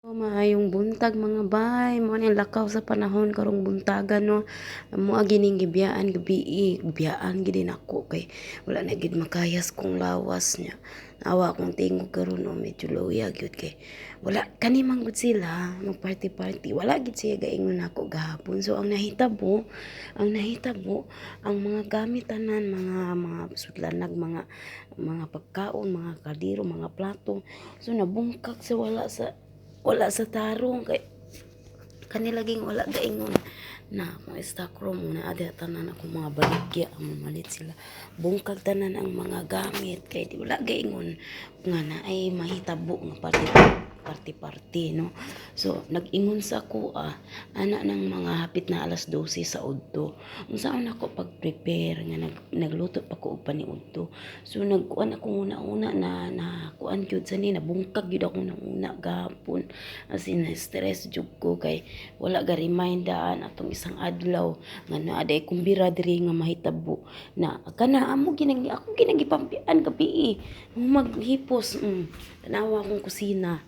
Maayong buntag mga bay, mo ni lakaw sa panahon karong buntagan no. Amo gining gibiyaan gabi, gibiyaan gid nako kay wala na gid makayas kong lawas niya. Awa akong tingog karon no, medyo luya gyud kay wala kani man gud sila mag-party-party. Wala gid siya gaingon nako gahapon. So ang nahitabo ang mga gamit tanan, mga sudlanag, mga pagkaon, mga kaldero, mga plato. So nabungkag sa wala sa tarong kay kanilaging wala gaingon na kung stock room na ada tanan ako mga baligya ang mamalit sila bungkag tanan ang mga gamit kay di wala gaingon nga na ay mahitabo nga party no. So nag-ingon sa ako ana ng mga hapit na alas 12 sa udto unsaon ako pag-prepare nga nagluto pa ko og paniudto. So nagkuan ako una na kuan gyud sa ni nabungkag gyud ako nang una gahapon as in stress jud ko kay wala ga remindan atong isang adlaw nga naa day kumbira diri nga mahitabo na kana amo ako ginagipampian gabi maghipos tanawa akong kusina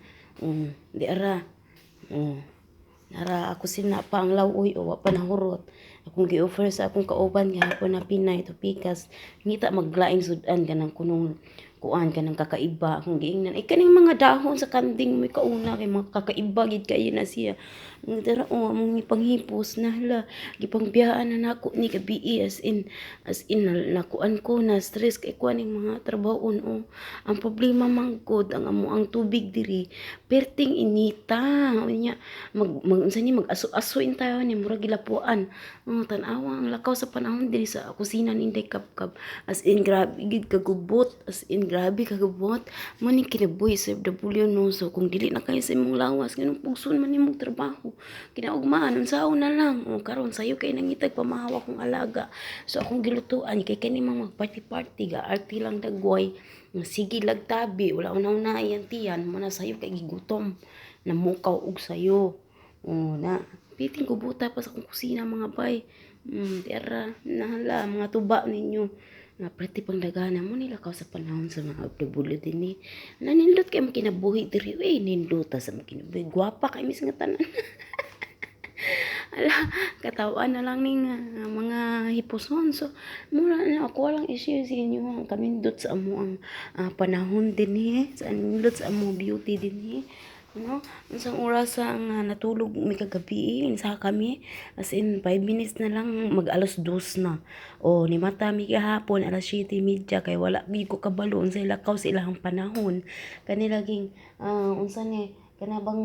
di ara nara ako sina pa ang lawuy o wa pa nahurot akong gi-offer sa akong kauban gihapon na Pinay to pikas ngita maglaing sudan kanang kunong kuan kanang kakaiba akong giingnan kaning mga dahon sa kanding may kauna kay mga kakaiba gid kayo na siya dara among panghipos na hala gipangbiyaan na nako ni gabi as in nakuan ko na stress kay kuan ning mga trabahon ang problema mangkod ang amo ang tubig diri perting inita unya unsa ni mag-aso-asoin tayo ni murag gilapuan tan-awa ang lakaw sa panahon diri sa kusina ninday kapkap as in grabe gid kagubot mo ni kinabuhi sa FW no. So kung dili na kayo sa imong lawas nganong pugson man imong trabaho kinaugmaan unsaon na lang karon sayo kay nangitag pamahawa kong alaga so akong gilutuan kay kani mang magparty-party ga arti lang dagway sige lagtabi wala una yan tiyan mo na sayo kay gigutom na mukaw og sayo na piting kubuta pa sa akong kusina mga bay tira nahala mga tuba ninyo nga pretty pang dagana mo nila ka sa panahon sa mga abdobulo din nanindot kay makinabuhi diri nindota sa makinabuhi gwapa kay mis nga tanan ala katawan na lang ning mga hipuson so mura na ako lang i-share sa inyo ang kamindot sa amo ang panahon din sa anindot sa amo beauty din no unsang oras ang natulog mi kagabi sa kami as in 5 minutes na lang mag alas 2 na ni mata mi gahapon alas 7:30 kay wala gid ko kabalo unsay lakaw sa ilang panahon kani laging unsa ni kana bang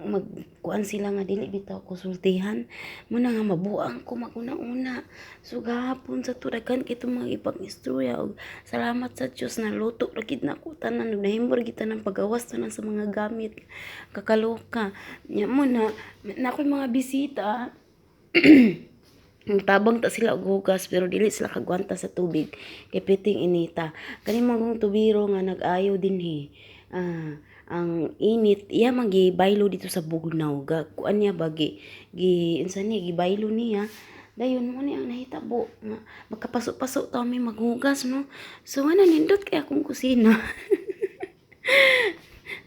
magkuan sila nga dili bitaw konsultihan mo na nga mabuang ko maguna-una so gahapon sa tudagan kay mga ipang-istorya og salamat sa Dios na luto ra gid nako tanan nahimbor gid tanan pagawas tanan sa mga gamit kakaloka nya mo na nakoy mga bisita tabang ta sila og hugas pero dili sila kagwanta sa tubig kay piting inita kani magong tubiro nga nag-ayo dinhi ang init iya magibaylo dito sa bugnaw kuan niya bagi unsa ni gibaylo niya dayon mo ni ang nahitabo nga magkapaso-paso ta mi maghugas no so ana nindot kay akong kusina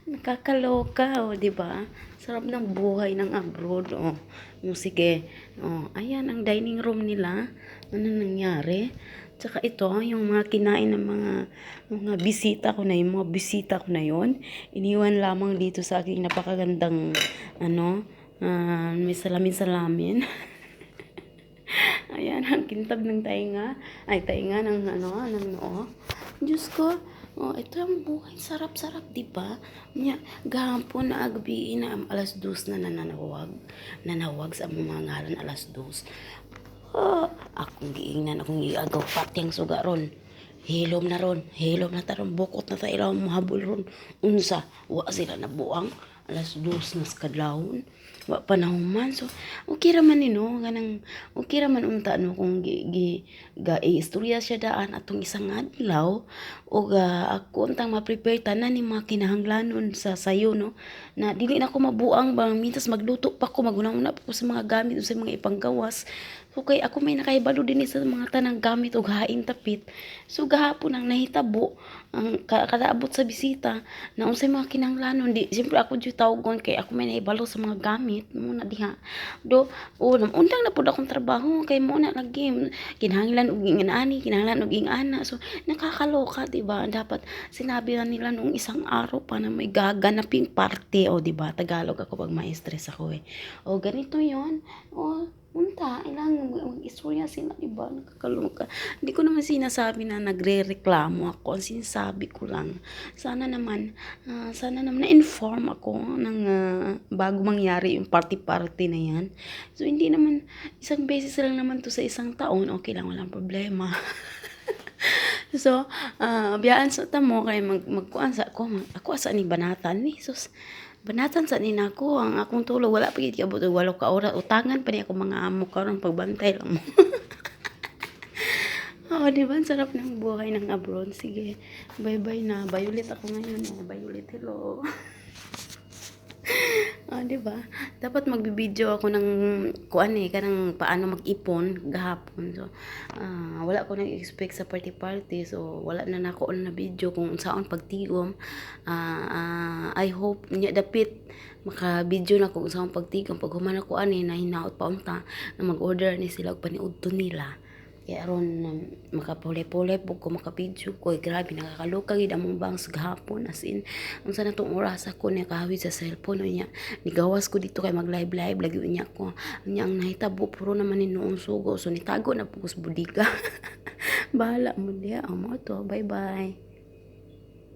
nakakaloka di ba sarap ng buhay ng abroad sige ayan ang dining room nila ano nangyari tsaka ito yung mga kinain ng mga bisita ko na yon iniwan lamang dito sa aking napakagandang may salamin ayan ang kintab ng tainga ng noo Diyos ko ito ang buhay sarap-sarap diba gahapon na agabi na alas 2 na nanawag sa mga ngalan alas 2 akong giingnan akong iagaw patyang suga ron hilom na taron bukot na ta ilaw mahabol ron unsa wa sila nabuang alas 2 na sa kadlawon wa pa nahuman so okay raman ganang okay raman unta kung istorya siya daan atong isang adlaw o ako untang ma-prepare tanan ni mga kinahanglanon sa sayo na dili na ko mabuang bang mintas magluto pa ko maguna-una pa ko sa mga gamit sa mga ipanggawas So kay ako may nakahibalo din sa mga tanang gamit ug haing tapit. So gahapon ang nahitabo ang kadaabot sa bisita na unsay mga kinahanglanon di siyempre ako jud tawgon kay ako may nahibalo sa mga gamit muna diha. Do undang na pud akong trabaho kay mo na lagi kinahanglan og ingani, kinahanglan og ingana. So nakakaloka, 'di ba? Dapat sinabi na nila nung isang araw pa na may gaganaping parte, o 'di ba? Tagalog ako pag ma-stress ako eh. O ganito 'yon. O unta, ilang mag-istorya sila, 'di ba? Nakakaloka. Hindi ko naman sinasabi na nagrereklamo ako. Ang sinasabi ko lang, sana naman na-inform ako ng bago mangyari yung party-party na yan. So, hindi naman, isang beses lang naman to sa isang taon, okay lang, walang problema. So, biyaan sa tamo kay magkuan sa ako asa ni banatan ni sus. Banatan sa ni nako ang akong tulog wala pa gid kabot og 8 ka oras, utangan pa ni ako mga amo karon pagbantay lang mo. Oo, di ba? Ang sarap ng buhay ng abroad. Sige, bye-bye na. Bye ulit ako ngayon. Bye ulit. Hello. Di ba? Dapat magbibideo ako ng kuan kanang paano mag-ipon gahapon. So, wala ko nag-expect sa party. So, wala na nako na video kung saon pagtigom. I hope nya dapit maka-video na kung saon pagtigom. Pag human ako na hinaot pa unta na mag-order ni sila og paniudto nila. Kaya aron makapulay-pulay po ko makapidyo ko. Grabe, nakakaloka gid among bangs gahapon. As in, unsa na tong oras ako niya kahawid sa cellphone niya. Nigawas ko dito kay mag-live lagi niya ko. Nya ang nahitabo puro naman ni noong sugo. So nitago na po ko sa budiga. Bahala mo diya. Amo to. Bye-bye.